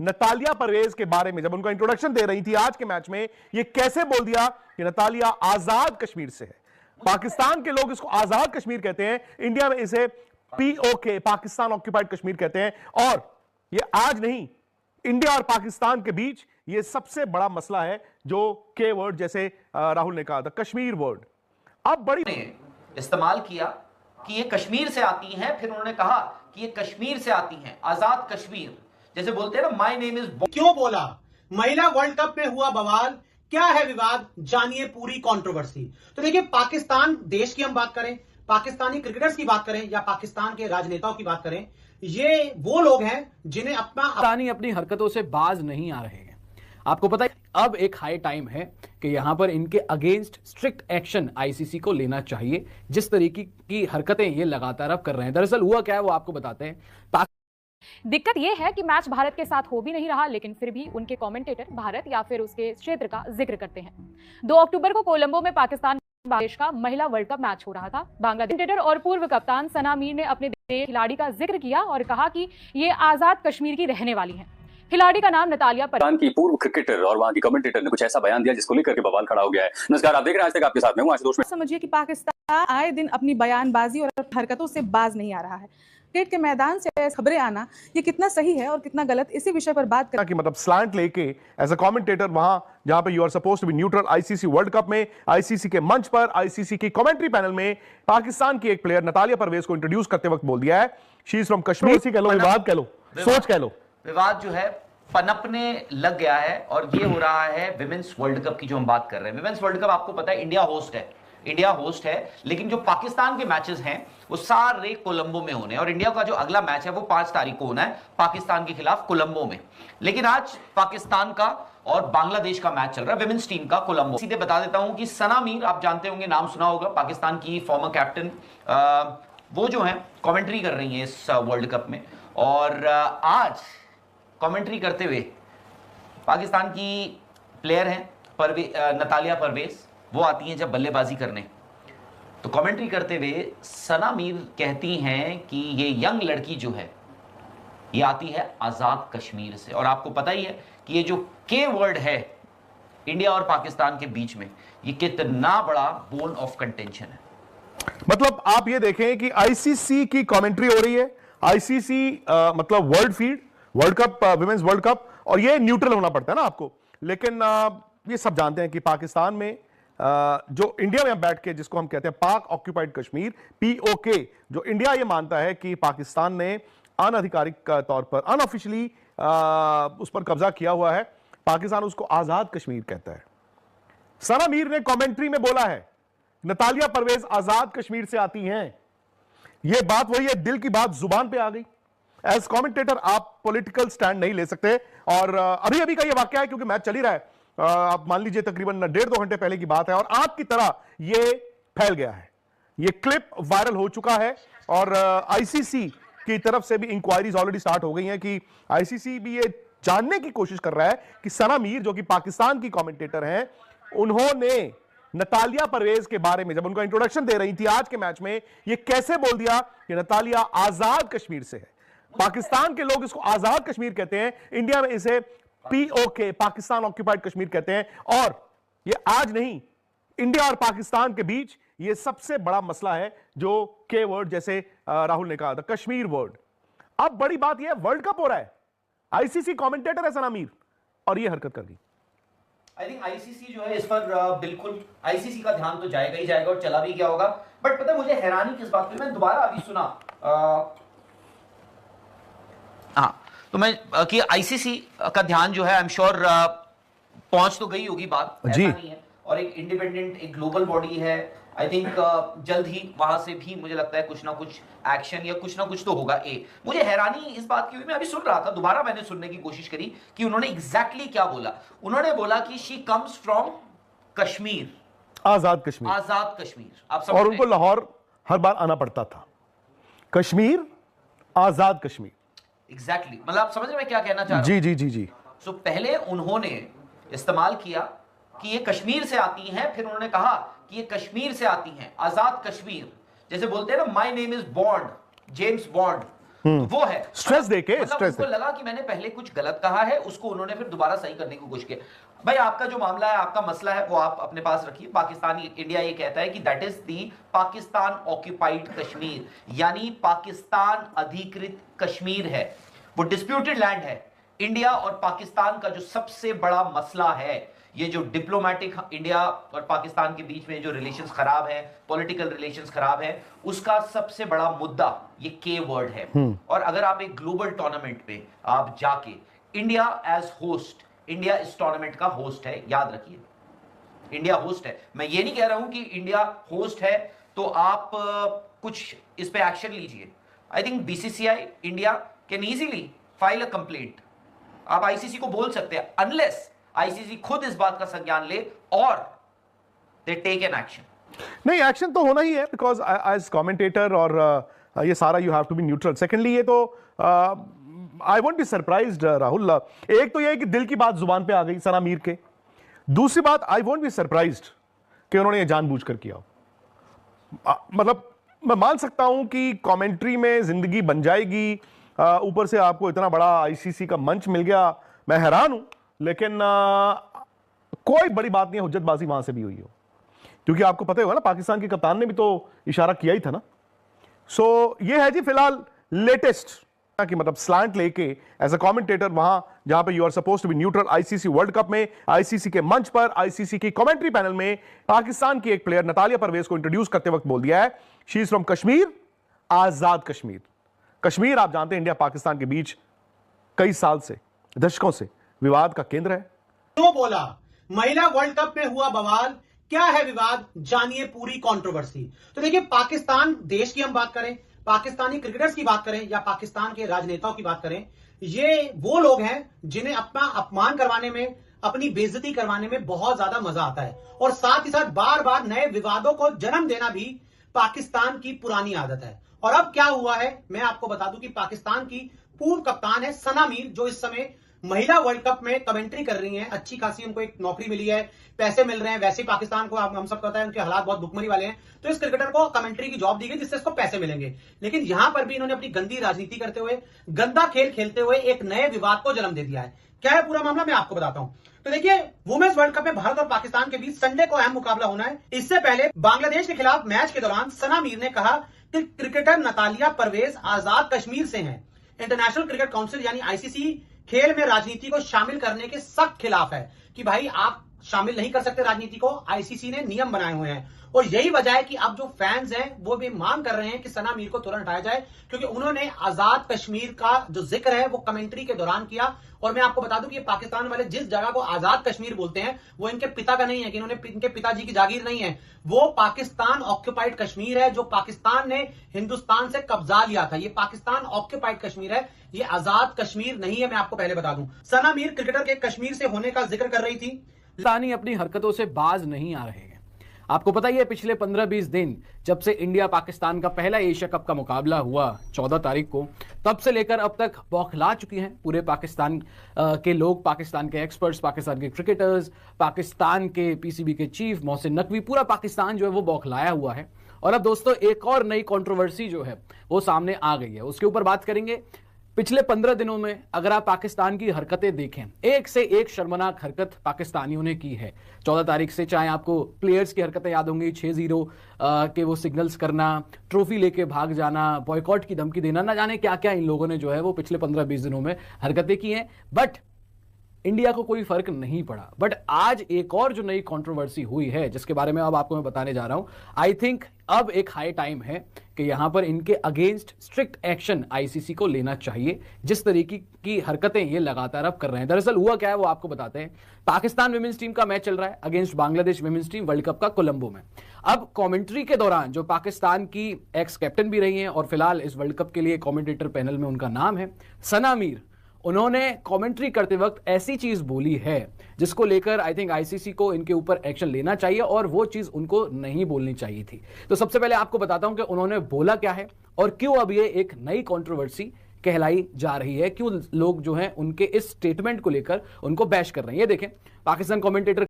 Natalia Parvez के बारे में जब उनका इंट्रोडक्शन दे रही थी आज के मैच में, ये कैसे बोल दिया कि नतालिया आजाद कश्मीर से है। पाकिस्तान के लोग इसको आजाद कश्मीर कहते हैं, इंडिया में इसे पीओके पाकिस्तान ऑक्यूपाइड कश्मीर कहते हैं। और ये आज नहीं, इंडिया और पाकिस्तान के बीच ये सबसे बड़ा मसला है, जो के वर्ड जैसे राहुल ने कहा था, कश्मीर वर्ड अब बड़ी इस्तेमाल किया कि ये कश्मीर से आती हैं, फिर उन्होंने कहा कि ये कश्मीर से आती हैं, आजाद कश्मीर जैसे बोलते हैं ना, माय नेम इज। क्यों बोला? महिला वर्ल्ड कप में हुआ बवाल, क्या है विवाद, जानिए पूरी कंट्रोवर्सी। तो देखिए, पाकिस्तान देश की हम बात करें, पाकिस्तानी क्रिकेटर्स की बात करें या पाकिस्तान के राजनेताओं की बात करें, ये वो लोग हैं जिन्हें अपनी हरकतों से बाज नहीं आ रहे हैं। आपको पता है, अब एक हाई टाइम है कि यहां पर इनके अगेंस्ट स्ट्रिक्ट एक्शन आईसीसी को लेना चाहिए, जिस तरीके की हरकतें ये लगातार अब कर रहे हैं। दरअसल हुआ क्या है वो आपको बताते हैं। दिक्कत यह है कि मैच भारत के साथ हो भी नहीं रहा, लेकिन फिर भी उनके कमेंटेटर भारत या फिर उसके क्षेत्र का जिक्र करते हैं। 2 अक्टूबर को कोलंबो में पाकिस्तान बांग्लादेश का महिला वर्ल्ड कप मैच हो रहा था। बांग्लादेश कमेंटेटर और पूर्व कप्तान सना मीर ने अपने देश खिलाड़ी का जिक्र किया और कहा कि ये आजाद कश्मीर की रहने वाली है। खिलाड़ी का नाम नतालिया पाकिस्तान की पूर्व क्रिकेटर और वहां की कमेंटेटर ने कुछ ऐसा बयान दिया जिसको लेकर के बवाल खड़ा हो गया है। नमस्कार, आप देख रहे हैं आज तक, आपके साथ में हूं आशुतोष। समझिए कि पाकिस्तान आए दिन अपनी बयानबाजी और हरकतों से बाज नहीं आ रहा है। क्रिकेट के मैदान से खबरें आना ये कितना सही है और कितना गलत, इसी विषय पर बात करना कि मतलब स्लैंट लेके एज अ कमेंटेटर वहां जहां पे you are supposed to be neutral, ICC World Cup में आईसीसी के मंच पर आईसीसी की कमेंट्री पैनल में पाकिस्तान की एक प्लेयर नतालिया परवेज को इंट्रोड्यूस करते वक्त बोल दिया है, शी इज फ्रॉम कश्मीर। कह लो, विवाद कह लो, सोच कह लो, विवाद जो है पनपने लग गया है। और ये हो रहा है विमेंस वर्ल्ड कप की जो हम बात कर रहे हैं। विमेंस वर्ल्ड कप आपको पता है इंडिया होस्ट है, लेकिन जो पाकिस्तान के मैचेस हैं वो सारे कोलंबो में होने हैं। और इंडिया का जो अगला मैच है वो 5 तारीख को होना है पाकिस्तान के खिलाफ कोलंबो में। लेकिन आज पाकिस्तान का और बांग्लादेश का मैच चल रहा है, विमेंस टीम का कोलंबो। सीधे बता देता हूं कि सना मीर, आप जानते होंगे, नाम सुना होगा, पाकिस्तान की फॉर्मर कैप्टन, वो जो है कमेंट्री कर रही है इस वर्ल्ड कप में। और आज कमेंट्री करते हुए पाकिस्तान की प्लेयर हैं नतालिया परवेज, वो आती हैं जब बल्लेबाजी करने, तो कमेंट्री करते हुए सना मीर कहती हैं कि ये यंग लड़की जो है ये आती है आजाद कश्मीर से। और आपको पता ही है कि ये जो के वर्ड है इंडिया और पाकिस्तान के बीच में, ये कितना बड़ा बोन ऑफ कंटेंशन है। मतलब आप ये देखें कि आईसीसी की कमेंट्री हो रही है, आईसीसी मतलब world feed, world cup, women's world cup, और ये न्यूट्रल होना पड़ता है ना आपको। लेकिन ये सब जानते हैं कि पाकिस्तान में जो इंडिया में बैठ के जिसको हम कहते हैं पाक ऑक्यूपाइड कश्मीर, पीओके, जो इंडिया ये मानता है कि पाकिस्तान ने अनाधिकारिक तौर पर, अनऑफिशियली उस पर कब्जा किया हुआ है, पाकिस्तान उसको आजाद कश्मीर कहता है। सना मीर ने कमेंट्री में बोला है नतालिया परवेज आजाद कश्मीर से आती हैं। यह बात वही है, दिल की बात जुबान पे आ गई। एज कमेंटेटर आप पॉलिटिकल स्टैंड नहीं ले सकते। और अभी अभी का यह वाकया है, क्योंकि मैच चल ही रहा है, आप मान लीजिए तकरीबन 1.5-2 घंटे पहले की बात है, और आग की तरह यह फैल गया है। यह क्लिप वायरल हो चुका है और आईसीसी की तरफ से भी इंक्वायरीज ऑलरेडी स्टार्ट हो गई हैं कि आईसीसी भी ये जानने की कोशिश कर रहा है कि सना मीर, जो कि पाकिस्तान की कमेंटेटर हैं, उन्होंने नतालिया परवेज के बारे में जब उनका इंट्रोडक्शन दे रही थी आज के मैच में, यह कैसे बोल दिया कि नतालिया आजाद कश्मीर से है। पाकिस्तान के लोग इसको आजाद कश्मीर कहते हैं, इंडिया में इसे पीओके पाकिस्तान ऑक्यूपाइड कश्मीर कहते हैं। और ये आज नहीं, इंडिया और पाकिस्तान के बीच ये सबसे बड़ा मसला है, जो के वर्ड जैसे राहुल ने कहा था, कश्मीर वर्ड। अब बड़ी बात यह है, वर्ल्ड कप हो रहा है, आईसीसी कमेंटेटर है सना मीर, और ये हरकत कर दी। आई थिंक आईसीसी जो है इस पर बिल्कुल आईसीसी का ध्यान तो जाएगा ही जाएगा, और चला भी क्या होगा। बट पता है मुझे हैरानी किस बात पे, मैं दोबारा अभी सुना तो मैं कि आईसीसी का ध्यान जो है, आई एम श्योर पहुंच तो गई होगी बात, ऐसा नहीं है। और एक इंडिपेंडेंट, एक ग्लोबल बॉडी है, आई थिंक जल्द ही वहां से भी मुझे लगता है कुछ ना कुछ एक्शन या कुछ ना कुछ तो होगा। मुझे हैरानी इस बात की हुई, मैं अभी सुन रहा था, दोबारा मैंने सुनने की कोशिश करी कि उन्होंने एग्जैक्टली क्या बोला। उन्होंने बोला कि शी कम्स फ्रॉम कश्मीर, आजाद कश्मीर, आजाद कश्मीर। आप समझ, और उनको लाहौर हर बार आना पड़ता था, कश्मीर, आजाद कश्मीर, एग्जैक्टली मतलब आप समझ रहे मैं क्या कहना चाह रहा हूं? जी जी जी जी। सो पहले उन्होंने इस्तेमाल किया कि ये कश्मीर से आती हैं, फिर उन्होंने कहा कि ये कश्मीर से आती हैं, आजाद कश्मीर, जैसे बोलते हैं ना, my name is bond, James bond. तो वो है स्ट्रेस देके, मतलब स्ट्रेस उनको लगा कि मैंने पहले कुछ गलत कहा है, उसको उन्होंने फिर दोबारा सही करने की कोशिश की। भाई आपका जो मामला है, आपका मसला है, वो आप अपने पास रखिए। पाकिस्तानी इंडिया ये कहता है कि that is the Pakistan occupied Kashmir, यानी पाकिस्तान अधिकृत कश्मीर है, वो डिस्प्यूटेड लैंड है। इंडिया और पाकिस्तान का जो सबसे बड़ा मसला है, ये जो डिप्लोमेटिक इंडिया और पाकिस्तान के बीच में जो रिलेशंस खराब है, पॉलिटिकल रिलेशंस खराब है, उसका सबसे बड़ा मुद्दा ये के वर्ड है। और अगर आप एक ग्लोबल टूर्नामेंट पे आप जाके, इंडिया एज होस्ट, इंडिया इस टूर्नामेंट का होस्ट है, याद रखिए इंडिया होस्ट है। मैं ये नहीं कह रहा हूं कि इंडिया होस्ट है तो आप कुछ इस पे एक्शन लीजिए। I think BCCI India can easily file a complaint. आप आईसीसी को बोल सकते हैं, अनलेस आईसीसी खुद इस बात का संज्ञान ले और दे टेक एन एक्शन। नहीं, एक्शन तो होना ही है, बिकॉज एज कमेंटेटर और ये सारा you have to be neutral. Secondly, ये तो I won't be surprised Rahul. एक तो ये है कि दिल की बात जुबान पे आ गई सना मीर के। दूसरी बात, आई वोंट बी सरप्राइज्ड कि उन्होंने ये जानबूझकर किया हो। मतलब मैं मान सकता हूं कि कमेंट्री में जिंदगी बन जाएगी, ऊपर से आपको इतना बड़ा आईसीसी का मंच मिल गया, मैं हैरान हूं। लेकिन कोई बड़ी बात नहीं है हुज्जतबाजी वहां से भी हुई हो, क्योंकि आपको पता होगा ना, पाकिस्तान के कप्तान ने भी तो इशारा किया ही था ना। सो ये है जी फिलहाल लेटेस्ट कि मतलब स्लैंट लेके एज अ कमेंटेटर वहां जहां पे you are supposed to be neutral, ICC World Cup में, आईसीसी के मंच पर, आईसीसी की कमेंट्री पैनल में पाकिस्तान की एक प्लेयर नतालिया परवेज को इंट्रोड्यूस करते वक्त बोल दिया है, शी इज फ्रॉम कश्मीर, आजाद कश्मीर। कश्मीर आप जानते हैं इंडिया पाकिस्तान के बीच कई साल से, दशकों से विवाद का केंद्र है। क्यों बोला? महिला वर्ल्ड कप में हुआ बवाल, क्या है विवाद, जानिए पूरी कंट्रोवर्सी। तो देखिए, पाकिस्तान देश की हम बात करें, पाकिस्तानी क्रिकेटर्स की बात करें या पाकिस्तान के राजनेताओं की बात करें, ये वो लोग हैं जिन्हें अपना अपमान करवाने में, अपनी बेइज्जती करवाने में बहुत ज्यादा मजा आता है, और साथ ही साथ बार बार नए विवादों को जन्म देना भी पाकिस्तान की पुरानी आदत है। और अब क्या हुआ है, मैं आपको बता दूं कि पाकिस्तान की पूर्व कप्तान है सना मीर, जो इस समय महिला वर्ल्ड कप में कमेंट्री कर रही हैं। अच्छी खासी उनको एक नौकरी मिली है, पैसे मिल रहे हैं। वैसे पाकिस्तान को हम सब पता है उनके हालात बहुत भुखमरी वाले हैं, तो इस क्रिकेटर को कमेंट्री की जॉब दी गई जिससे इसको पैसे मिलेंगे। लेकिन यहां पर भी इन्होंने अपनी गंदी राजनीति करते हुए, गंदा खेल खेलते हुए एक नए विवाद को जन्म दे दिया है। क्या है पूरा मामला, मैं आपको बताता हूं। तो देखिए, वुमेन्स वर्ल्ड कप में भारत और पाकिस्तान के बीच संडे को अहम मुकाबला होना है। इससे पहले बांग्लादेश के खिलाफ मैच के दौरान सना मीर ने कहा कि क्रिकेटर नतालिया परवेज आजाद कश्मीर से हैं। इंटरनेशनल क्रिकेट काउंसिल यानी आईसीसी खेल में राजनीति को शामिल करने के सख्त खिलाफ है कि भाई आप शामिल नहीं कर सकते राजनीति को, आईसीसी ने नियम बनाए हुए हैं। और यही वजह है कि अब जो फैंस हैं वो भी मांग कर रहे हैं कि सना मीर को तुरंत हटाया जाए, क्योंकि उन्होंने आजाद कश्मीर का जो जिक्र है वो कमेंट्री के दौरान किया। और मैं आपको बता दूं कि पाकिस्तान वाले जिस जगह को आजाद कश्मीर बोलते हैं वो इनके पिता का नहीं है, कि इनके पिताजी की जागीर नहीं है, वो पाकिस्तान ऑक्यूपाइड कश्मीर है, जो पाकिस्तान ने हिंदुस्तान से कब्जा लिया था। ये पाकिस्तान ऑक्यूपाइड कश्मीर है, ये आजाद कश्मीर नहीं है, मैं आपको पहले बता दूं। सना मीर क्रिकेटर के कश्मीर से होने का जिक्र कर रही थी। पाकिस्तानी अपनी हरकतों से बाज नहीं आ रहे हैं। आपको पता ही है, पिछले 15-20 दिन जब से इंडिया पाकिस्तान का पहला एशिया कप का मुकाबला हुआ 14 तारीख को, तब से लेकर अब तक बौखला चुके हैं पूरे पाकिस्तान के लोग, पाकिस्तान के एक्सपर्ट्स, पाकिस्तान के क्रिकेटर्स, पाकिस्तान के पीसीबी के चीफ मोहसिन नकवी, पूरा पाकिस्तान जो है वो बौखलाया हुआ है। और अब दोस्तों एक और नई कंट्रोवर्सी जो है वो सामने आ गई है, उसके ऊपर बात करेंगे। पिछले 15 दिनों में अगर आप पाकिस्तान की हरकतें देखें, एक से एक शर्मनाक हरकत पाकिस्तानियों ने की है 14 तारीख से। चाहे आपको प्लेयर्स की हरकतें याद होंगी, 6-0 के वो सिग्नल्स करना, ट्रॉफी लेके भाग जाना, बॉयकॉट की धमकी देना, ना जाने क्या क्या इन लोगों ने जो है वो पिछले 15-20 दिनों में हरकतें की हैं। बट इंडिया को कोई फर्क नहीं पड़ा। बट आज एक और जो नई कंट्रोवर्सी हुई है, जिसके बारे में अब आपको मैं बताने जा रहा हूं, आई थिंक अब एक हाई टाइम है कि यहां पर इनके अगेंस्ट स्ट्रिक्ट एक्शन आईसीसी को लेना चाहिए, जिस तरीके की हरकतें ये लगातार अब कर रहे हैं। दरअसल हुआ क्या है वो आपको बताते हैं। पाकिस्तान विमेंस टीम का मैच चल रहा है against Bangladesh women's team world cup का कोलंबो में। अब कमेंट्री के दौरान जो पाकिस्तान की एक्स कैप्टन भी रही हैं और फिलहाल इस वर्ल्ड कप के लिए कमेंटेटर पैनल में उनका नाम है सना मीर, उन्होंने कमेंट्री करते वक्त ऐसी चीज बोली है जिसको लेकर आई थिंक आईसीसी को इनके ऊपर एक्शन लेना चाहिए, और वो चीज उनको नहीं बोलनी चाहिए थी। तो सबसे पहले आपको बताता हूं कि उन्होंने बोला क्या है और क्यों अब ये एक नई कंट्रोवर्सी कहलाई जा रही है, क्यों लोग जो हैं उनके इस स्टेटमेंट को लेकर उनको बैश कर रहे हैं। ये देखें, पाकिस्तान कमेंटेटर